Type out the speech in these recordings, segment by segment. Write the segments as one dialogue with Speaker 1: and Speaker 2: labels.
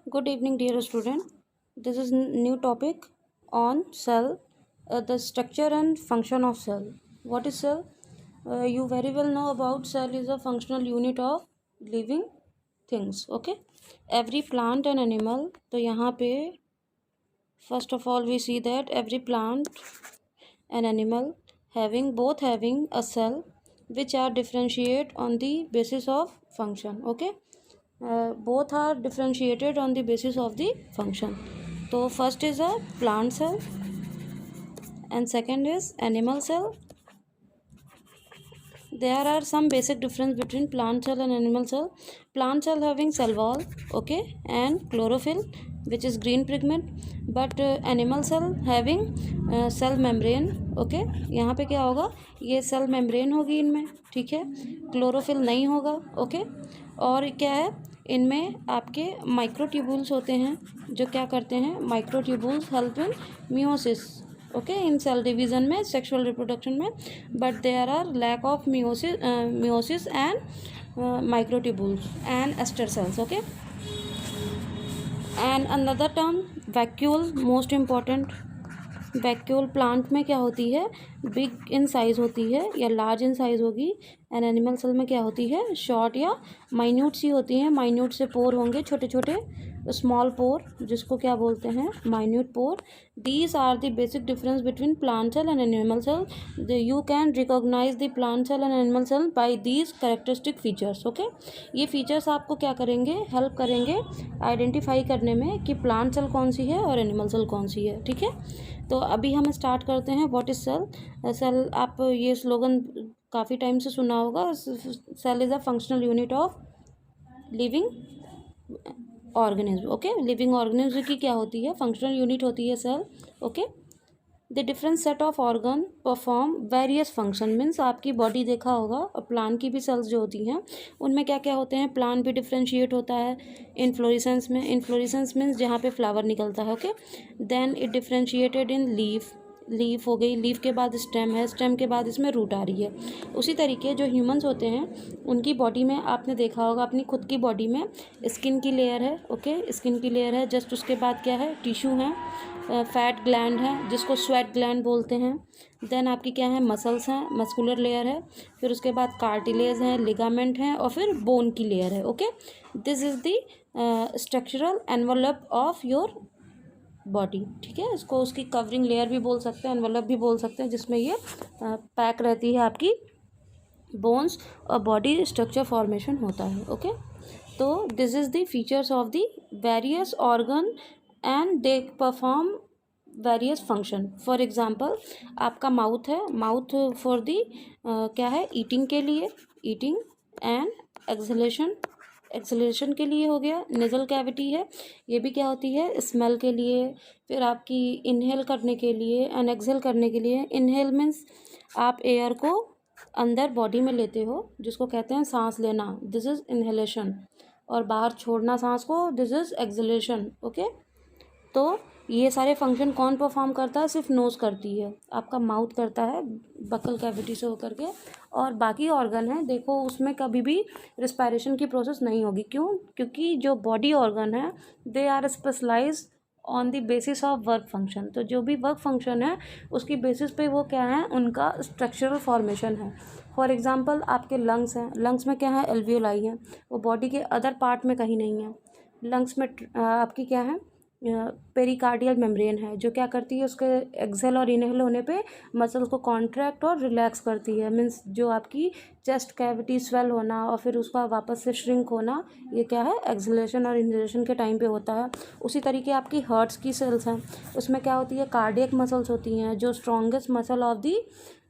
Speaker 1: Good evening, dear student. This is new topic on cell, the structure and function of cell. What is cell? You very well know about cell is a functional unit of living things. Okay. Every plant and animal. तो यहाँ पे first of all we see that every plant and animal having a cell which are differentiate on the basis of function. Okay. Both are differentiated on the basis of the function. So first is a plant cell and second is animal cell. There are some basic difference between plant cell and animal cell. Plant cell having cell wall, okay, and chlorophyll which is green pigment, but animal cell having cell membrane, okay. यहाँ पे क्या होगा, ये cell membrane होगी इनमें, ठीक है, chlorophyll नहीं होगा, okay. और क्या है, इनमें आपके माइक्रोट्यूबुल्स होते हैं जो क्या करते हैं, microtubules help in meiosis, okay, in cell division में, सेक्सुअल रिप्रोडक्शन में, but there are lack of meiosis and microtubules and aster cells, okay. And another term vacuole, most important. Vacuole plant में क्या होती है, बिग इन साइज होती है या large in size होगी. एंड एनिमल सेल में क्या होती है, शॉर्ट या माइन्यूट सी होती हैं. माइन्यूट से पोर होंगे, छोटे छोटे स्मॉल पोर, जिसको क्या बोलते हैं, minute pore. These are the basic difference between plant cell and animal cell. You can recognise the plant cell and animal cell by these characteristic features, okay. ये फीचर्स आपको क्या करेंगे, हेल्प करेंगे आइडेंटिफाई करने में कि प्लांट सेल कौन सी है और एनिमल सेल कौन सी है, ठीक है. तो अभी हम स्टार्ट करते हैं. What is cell. सेल, आप ये स्लोगन काफ़ी टाइम से सुना होगा. Cell is a functional unit of living organism, okay. Living organism की क्या होती है, फंक्शनल यूनिट होती है cell, okay. The different set of organ perform various function. Means आपकी बॉडी देखा होगा, और प्लांट की भी सेल्स जो होती हैं उनमें क्या क्या होते हैं, प्लांट भी डिफ्रेंशिएट होता है इन्फ्लोरेसेंस में. इन्फ्लोरेसेंस मीन्स जहाँ पे फ्लावर निकलता है, okay. Then it differentiated in leaf. Leaf हो गई, लीफ के बाद स्टेम है, स्टेम के बाद इसमें रूट आ रही है. उसी तरीके जो ह्यूमंस होते हैं उनकी बॉडी में आपने देखा होगा, अपनी खुद की बॉडी में स्किन की लेयर है, ओके. स्किन की लेयर है, जस्ट उसके बाद क्या है, टिश्यू है, फैट ग्लैंड है जिसको स्वेट ग्लैंड बोलते हैं. देन आपकी क्या है, मसल्स हैं, मस्कुलर लेयर है. फिर उसके बाद कार्टिलेज हैं, लिगामेंट हैं, और फिर बोन की लेयर है, okay. This is the structural envelope of your body, ठीक है. इसको उसकी कवरिंग लेयर भी बोल सकते हैं, एनवलप भी बोल सकते हैं, जिसमें ये पैक रहती है आपकी बोन्स और बॉडी स्ट्रक्चर फॉर्मेशन होता है, ओके. तो this is the features of the various organ and they perform various function. For example आपका माउथ है, माउथ फॉर दी क्या है, ईटिंग के लिए, ईटिंग एंड एक्सहेलेशन, एक्सलेशन के लिए हो गया. नेजल कैविटी है, ये भी क्या होती है, स्मेल के लिए. फिर आपकी इनहेल करने के लिए एंड एक्सहेल करने के लिए. इनहेल मीन्स आप एयर को अंदर बॉडी में लेते हो, जिसको कहते हैं सांस लेना, दिस इज़ इनहेलेशन. और बाहर छोड़ना सांस को, दिस इज़ एक्सलेशन, ओके. तो ये सारे फंक्शन कौन परफॉर्म करता है, सिर्फ नोज़ करती है, आपका माउथ करता है बकल कैविटी से होकर के. और बाकी ऑर्गन है, देखो उसमें कभी भी रिस्पायरेशन की प्रोसेस नहीं होगी. क्यों, क्योंकि जो बॉडी ऑर्गन है they are specialised on the basis of work function. तो जो भी वर्क फंक्शन है उसकी बेसिस पे वो क्या है, उनका स्ट्रक्चरल फॉर्मेशन है. फॉर एग्जांपल आपके लंग्स हैं, लंग्स में क्या है, एल्वियोलाई हैं, वो बॉडी के अदर पार्ट में कहीं नहीं है. लंग्स में आपकी क्या है, पेरिकार्डियल मेम्ब्रेन है, जो क्या करती है, उसके एक्सहेल और इनहेल होने पे मसल्स को कॉन्ट्रैक्ट और रिलैक्स करती है. मीन्स जो आपकी चेस्ट कैविटी स्वेल होना और फिर उसका वापस से श्रिंक होना, ये क्या है, एक्सहेलेशन और इनहेलेशन के टाइम पे होता है. उसी तरीके आपकी हार्ट्स की सेल्स हैं, उसमें क्या होती है, कार्डियक मसल्स होती हैं, जो strongest muscle of the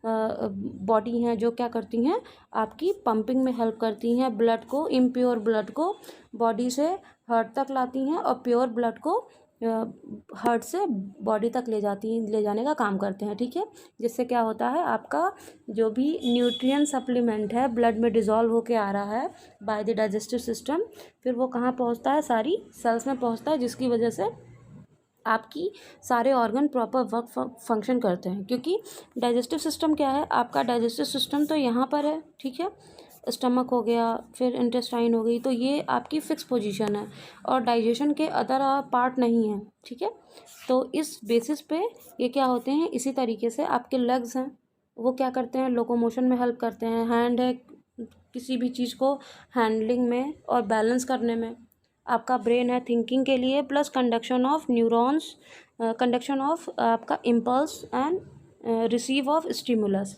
Speaker 1: body हैं, जो क्या करती हैं, आपकी पंपिंग में हेल्प करती हैं. ब्लड को, इम्प्योर ब्लड को बॉडी से हार्ट तक लाती हैं और प्योर ब्लड को हार्ट से बॉडी तक ले जाने का काम करते हैं, ठीक है. जिससे क्या होता है, आपका जो भी न्यूट्रिएंट सप्लीमेंट है ब्लड में डिज़ोल्व होके आ रहा है बाय द डाइजेस्टिव सिस्टम, फिर वो कहाँ पहुंचता है, सारी सेल्स में पहुंचता है, जिसकी वजह से आपकी सारे ऑर्गन प्रॉपर वर्क फंक्शन करते हैं. क्योंकि डाइजेस्टिव सिस्टम क्या है, आपका डाइजेस्टिव सिस्टम तो यहाँ पर है, ठीक है. स्टमक हो गया, फिर इंटेस्टाइन हो गई, तो ये आपकी फिक्स पोजीशन है और डाइजेशन के अदर पार्ट नहीं है, ठीक है। तो इस बेसिस पे ये क्या होते हैं, इसी तरीके से आपके लेग्स हैं वो क्या करते हैं, लोकोमोशन में हेल्प करते हैं। हैंड है किसी भी चीज़ को हैंडलिंग में और बैलेंस करने में। आपका ब्रेन है थिंकिंग के लिए, plus conduction of neurons, conduction of आपका impulse and receive of stimulus.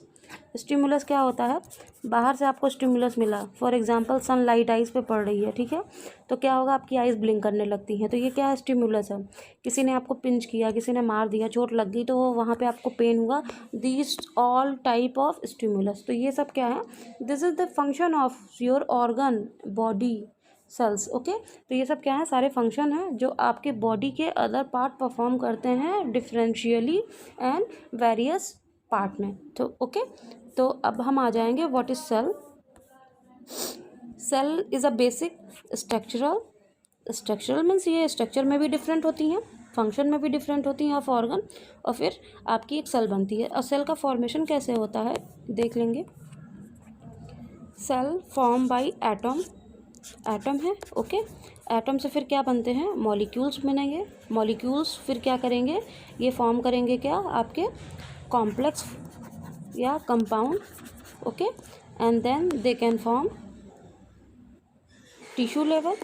Speaker 1: Stimulus क्या होता है, बाहर से आपको स्टिमुलस मिला, फॉर एग्जांपल सनलाइट आइज़ पे पड़ रही है, ठीक है, तो क्या होगा, आपकी आइज़ ब्लिंक करने लगती हैं, तो ये क्या है, स्टिमुलस है। किसी ने आपको पिंच किया, किसी ने मार दिया, चोट लग गई, तो वहाँ पे आपको पेन हुआ, this all type of stimulus. तो ये सब क्या है, this is the function of your organ body cells, okay. तो ये सब क्या है, सारे फंक्शन हैं जो आपके बॉडी के अदर पार्ट परफॉर्म करते हैं डिफरेंशियली एंड वेरियस पार्ट में, तो ओके। तो अब हम आ जाएंगे, what is cell. Cell is a basic structural means ये स्ट्रक्चर में भी डिफरेंट होती हैं, फंक्शन में भी डिफरेंट होती हैं ऑफ ऑर्गन, और फिर आपकी एक सेल बनती है। और सेल का फॉर्मेशन कैसे होता है देख लेंगे। सेल फॉर्म बाय एटम है, ओके। एटम से फिर क्या बनते हैं, मॉलिक्यूल्स बनेंगे। मॉलिक्यूल्स फिर क्या करेंगे, ये फॉर्म करेंगे क्या, आपके कॉम्प्लेक्स या compound, okay, and then they can form tissue level,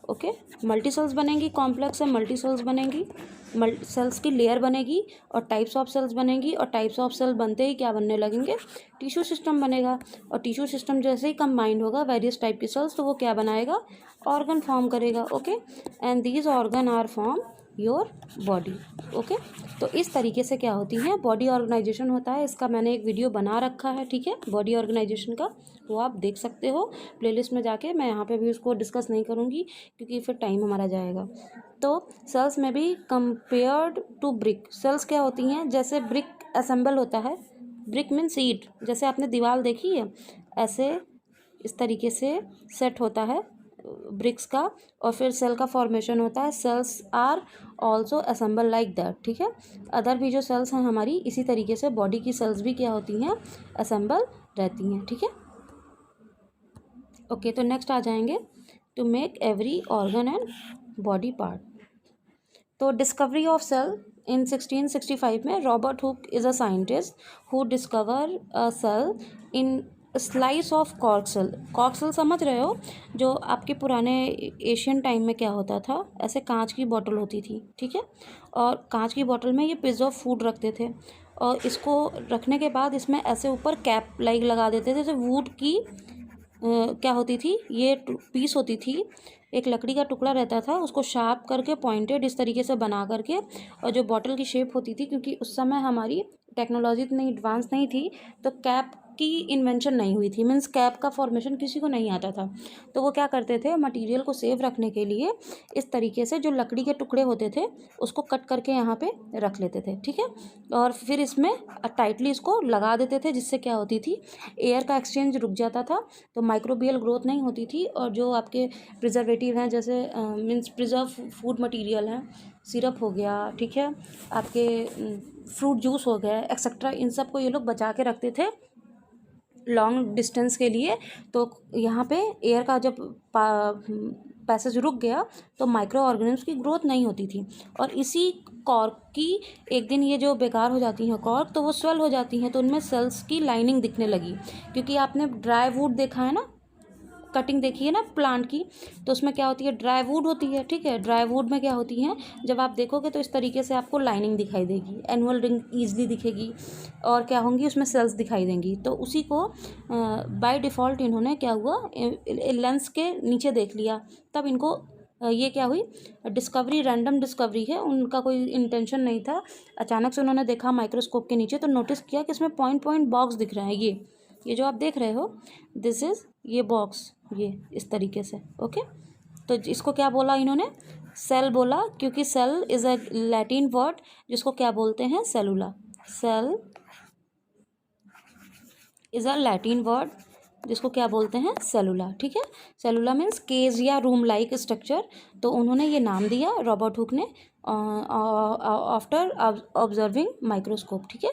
Speaker 1: okay. Multi cells बनेंगी, कॉम्प्लेक्स है, मल्टी सेल्स बनेंगी, सेल्स की लेयर बनेगी और टाइप्स ऑफ सेल्स बनेंगी, और टाइप्स ऑफ सेल बनते ही क्या बनने लगेंगे, टिश्यू सिस्टम बनेगा। और टिश्यू सिस्टम जैसे ही कंबाइंड होगा वेरियस टाइप की सेल्स, तो वो क्या बनाएगा, ऑर्गन फॉर्म करेगा, okay. And these organ are form your body, okay. तो इस तरीके से क्या होती है, बॉडी ऑर्गेनाइजेशन होता है। इसका मैंने एक वीडियो बना रखा है, ठीक है, बॉडी ऑर्गेनाइजेशन का, वो आप देख सकते हो प्लेलिस्ट में जाके। मैं यहाँ पे भी उसको डिस्कस नहीं करूँगी क्योंकि फिर टाइम हमारा जाएगा। तो सेल्स में भी कंपेयर्ड टू ब्रिक, सेल्स क्या होती हैं, जैसे ब्रिक असेंबल होता है, ब्रिक मीन सीट, जैसे आपने दीवार देखी है, ऐसे इस तरीके से सेट होता है ब्रिक्स का, और फिर सेल का फॉर्मेशन होता है। Cells are also assemble like that, ठीक है। अदर भी जो सेल्स हैं हमारी, इसी तरीके से बॉडी की सेल्स भी क्या होती हैं, असेंबल रहती हैं, ठीक है, ओके। तो नेक्स्ट आ जाएंगे, to make every organ and body part. तो डिस्कवरी ऑफ सेल इन 1665 में Robert Hooke is a scientist who discover a cell in slice of cork cell. Cork cell समझ रहे हो, जो आपके पुराने एशियन टाइम में क्या होता था, ऐसे कांच की बोतल होती थी, ठीक है, और कांच की बोतल में ये प्रिजर्व फूड रखते थे, और इसको रखने के बाद इसमें ऐसे ऊपर कैप लाइक लगा देते थे, जैसे वुड की क्या होती थी, ये पीस होती थी, एक लकड़ी का टुकड़ा रहता था, उसको शार्प करके पॉइंटेड इस तरीके से बना करके, और जो बॉटल की शेप होती थी, क्योंकि उस समय हमारी टेक्नोलॉजी इतनी एडवांस नहीं थी, तो कैप की इन्वेंशन नहीं हुई थी, मीन्स कैप का फॉर्मेशन किसी को नहीं आता था। तो वो क्या करते थे, मटेरियल को सेव रखने के लिए इस तरीके से जो लकड़ी के टुकड़े होते थे उसको कट करके यहाँ पे रख लेते थे, ठीक है, और फिर इसमें टाइटली इसको लगा देते थे, जिससे क्या होती थी, एयर का एक्सचेंज रुक जाता था, तो माइक्रोबियल ग्रोथ नहीं होती थी, और जो आपके प्रिजर्वेटिव हैं, जैसे मीन्स प्रिजर्व फूड मटेरियल हैं, सिरप हो गया, ठीक है, आपके फ्रूट जूस हो गया एक्सेट्रा, इन सब को ये लोग बचा के रखते थे लॉन्ग डिस्टेंस के लिए। तो यहाँ पे एयर का जब पैसेज रुक गया तो माइक्रो ऑर्गेनिम्स की ग्रोथ नहीं होती थी, और इसी कॉर्क की एक दिन ये जो बेकार हो जाती हैं कॉर्क, तो वो स्वेल हो जाती हैं, तो उनमें सेल्स की लाइनिंग दिखने लगी। क्योंकि आपने ड्राई वुड देखा है ना, कटिंग देखी है ना प्लांट की, तो उसमें क्या होती है, ड्राई वुड होती है, ठीक है। ड्राई वुड में क्या होती हैं, जब आप देखोगे तो इस तरीके से आपको लाइनिंग दिखाई देगी, एनुअल रिंग ईजिली दिखेगी, और क्या होंगी, उसमें सेल्स दिखाई देंगी। तो उसी को बाय डिफ़ॉल्ट इन्होंने क्या हुआ, लेंस के नीचे देख लिया, तब इनको ये क्या हुई, डिस्कवरी, रैंडम डिस्कवरी है, उनका कोई इंटेंशन नहीं था। अचानक से उन्होंने देखा माइक्रोस्कोप के नीचे, तो नोटिस किया कि इसमें पॉइंट पॉइंट बॉक्स दिख रहे हैं, ये जो आप देख रहे हो, दिस इज़ ये बॉक्स, ये इस तरीके से, ओके। तो इसको क्या बोला इन्होंने, सेल बोला, क्योंकि cell is a Latin word जिसको क्या बोलते हैं, cellula. Cell is a Latin word जिसको क्या बोलते हैं, सेलुला, ठीक है। सेलुला मीन्स केज या रूम लाइक स्ट्रक्चर। तो उन्होंने ये नाम दिया रॉबर्ट हुक ने आफ्टर ऑब्जर्विंग माइक्रोस्कोप, ठीक है।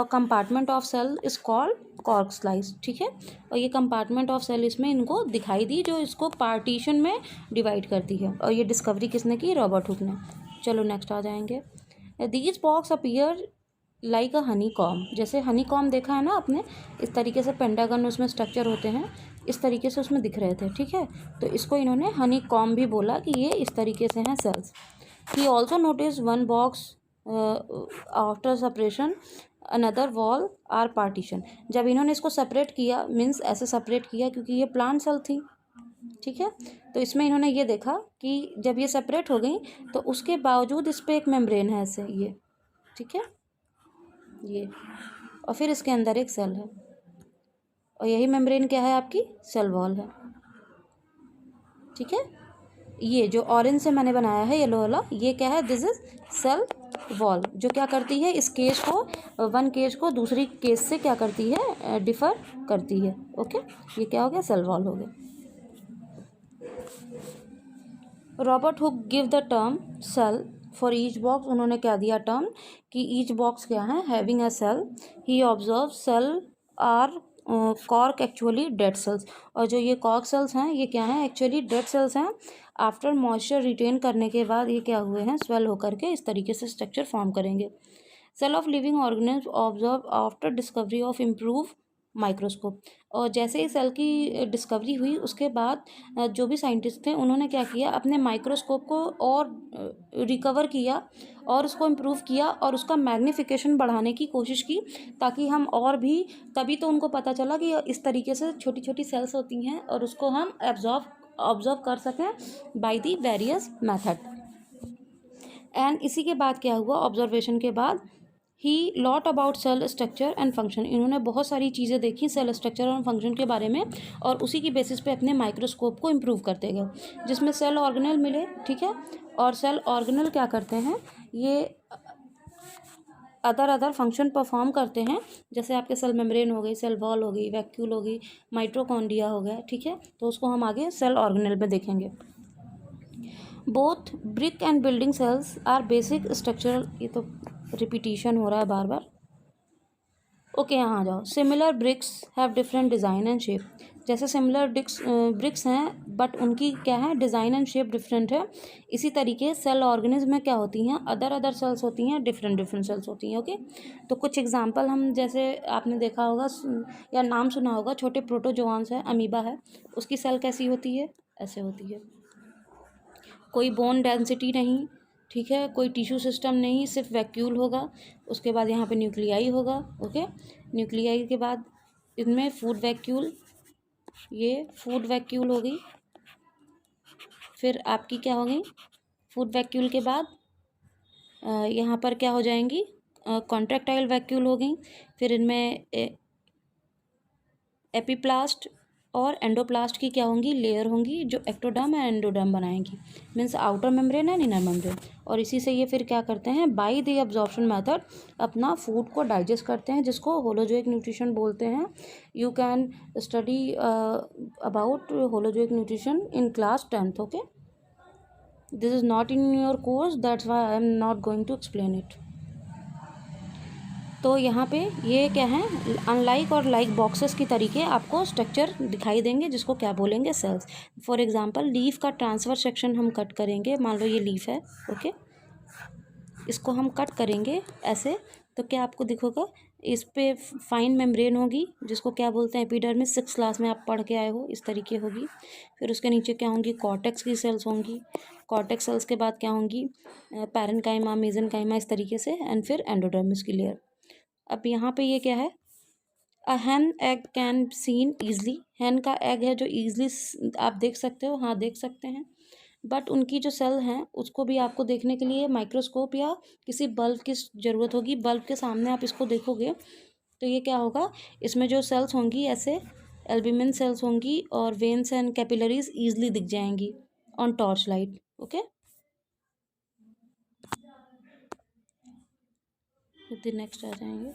Speaker 1: Compartment of cell is called cork slice, ठीक है। और ये कंपार्टमेंट ऑफ सेल इसमें इनको दिखाई दी जो इसको पार्टीशन में डिवाइड करती है। और ये डिस्कवरी किसने की? रॉबर्ट हुक ने। चलो नेक्स्ट आ जाएंगे। These box appear like a Honey com. जैसे हनी कॉम देखा है ना आपने, इस तरीके से पेंटागन उसमें स्ट्रक्चर होते हैं, इस तरीके से उसमें दिख रहे थे, ठीक है। तो इसको इन्होंने हनी कॉम भी बोला कि ये इस तरीके से हैं cells. He also notice one box after separation another wall or partition. जब इन्होंने इसको सेपरेट किया, मीन्स ऐसे सेपरेट किया क्योंकि ये प्लांट सेल थी, ठीक है। तो इसमें इन्होंने ये देखा कि जब ये सेपरेट हो गई तो उसके बावजूद इस पर एक मेम्ब्रेन है ऐसे, ये, ठीक है, ये, और फिर इसके अंदर एक सेल है, और यही मेम्ब्रेन क्या है? आपकी सेल वॉल है, ठीक है। ये जो ऑरेंज से मैंने बनाया है येलो वाला, ये क्या है? दिस इज सेल वॉल, जो क्या करती है? इस केज को, वन केज को दूसरी केज से क्या करती है? डिफर करती है, ओके। ये क्या हो गया? सेल वॉल हो गया। Robert Hooke give the term cell for each box. उन्होंने क्या दिया टर्म कि ईच बॉक्स क्या है? Having a cell. He observe cell are cork actually dead cells. और जो ये कॉर्क सेल्स हैं ये क्या हैं? एक्चुअली डेड सेल्स हैं। आफ्टर मॉइस्चर रिटेन करने के बाद ये क्या हुए हैं? स्वेल होकर के इस तरीके से स्ट्रक्चर फॉर्म करेंगे। Cell of living organism observe after discovery of improve microscope. और जैसे ही सेल की डिस्कवरी हुई उसके बाद जो भी साइंटिस्ट थे उन्होंने क्या किया? अपने माइक्रोस्कोप को और रिकवर किया और उसको इम्प्रूव किया और उसका मैग्नीफिकेशन बढ़ाने की कोशिश की, ताकि हम और भी, तभी तो उनको पता चला कि इस तरीके से छोटी छोटी सेल्स होती हैं और उसको हम ऑब्जर्व कर सकें by the various method. And इसी के बाद क्या हुआ? ऑब्जर्वेशन के बाद ही lot about cell structure and function. इन्होंने बहुत सारी चीज़ें देखी सेल स्ट्रक्चर और फंक्शन के बारे में, और उसी की बेसिस पे अपने माइक्रोस्कोप को इम्प्रूव करते गए, जिसमें सेल ऑर्गेनेल मिले, ठीक है। और सेल ऑर्गेनेल क्या करते हैं? ये अदर फंक्शन परफॉर्म करते हैं, जैसे आपके सेल मेम्ब्रेन हो गई, सेल वॉल हो गई, वैक्यूल हो गई, माइटोकॉन्ड्रिया हो गया, ठीक है। तो उसको हम आगे सेल ऑर्गेनेल में देखेंगे। Both brick and building cells are basic structural. ये तो रिपीटिशन हो रहा है बार बार, ओके। यहाँ आ जाओ। Similar bricks have different design and shape. जैसे सिमिलर ब्रिक्स हैं बट उनकी क्या है? डिज़ाइन एंड शेप डिफरेंट है। इसी तरीके सेल ऑर्गेनिज्म में क्या होती हैं? अदर सेल्स होती हैं, डिफरेंट सेल्स होती हैं, ओके। तो कुछ एग्जांपल हम, जैसे आपने देखा होगा या नाम सुना होगा, छोटे प्रोटोजोआन्स है, अमीबा है, उसकी सेल कैसी होती है? ऐसे होती है। कोई बोन डेंसिटी नहीं, ठीक है, कोई टिश्यू सिस्टम नहीं, सिर्फ वैक्यूल होगा। उसके बाद यहाँ पे न्यूक्लियाई होगा, ओके। न्यूक्लियाई के बाद इनमें फूड वैक्यूल, ये फूड वैक्यूल हो गई। फिर आपकी क्या हो गई? फूड वैक्यूल के बाद यहाँ पर क्या हो जाएंगी? कॉन्ट्रैक्टाइल वैक्यूल हो गई। फिर इनमें एपीप्लास्ट और एंडोप्लास्ट की क्या होंगी? लेयर होंगी, जो एक्टोडर्म एंड एंडोडर्म बनाएंगी, means outer membrane and inner membrane. और इसी से ये फिर क्या करते हैं? बाय द एब्जॉर्प्शन मेथड अपना फूड को डाइजेस्ट करते हैं, जिसको होलोजोइक न्यूट्रिशन बोलते हैं। You can study about holozoic nutrition in class 10th, okay. This is not in your course, that's why I am not going to explain it. तो यहाँ पे ये क्या है? अनलाइक और लाइक बॉक्सेस की तरीके आपको स्ट्रक्चर दिखाई देंगे, जिसको क्या बोलेंगे? सेल्स। फॉर एग्जांपल लीफ का ट्रांसफर सेक्शन हम कट करेंगे। मान लो ये लीफ है, ओके, इसको हम कट करेंगे ऐसे, तो क्या आपको दिखेगा? इस पे फाइन मेम्ब्रेन होगी, जिसको क्या बोलते हैं? एपिडर्मिस। 6th क्लास में आप पढ़ के आए हो, इस तरीके होगी। फिर उसके नीचे क्या होंगी? कॉर्टेक्स की सेल्स होंगी। कॉर्टेक्स सेल्स के बाद क्या होंगी? पैरेन्काइमा, मेसेनकाइमा, इस तरीके से। एंड फिर एंडोडर्मिस की लेयर। अब यहाँ पे ये क्या है? अ हैन एग कैन सीन ईजली। हैन का एग है जो ईजली आप देख सकते हो, हाँ देख सकते हैं। बट उनकी जो सेल हैं उसको भी आपको देखने के लिए माइक्रोस्कोप या किसी बल्ब की ज़रूरत होगी। बल्ब के सामने आप इसको देखोगे तो ये क्या होगा? इसमें जो सेल्स होंगी ऐसे एल्ब्यूमिन सेल्स होंगी, और वेन्स एंड कैपिलरीज ईजली दिख जाएंगी on torch light, okay. Next आ जाएंगे।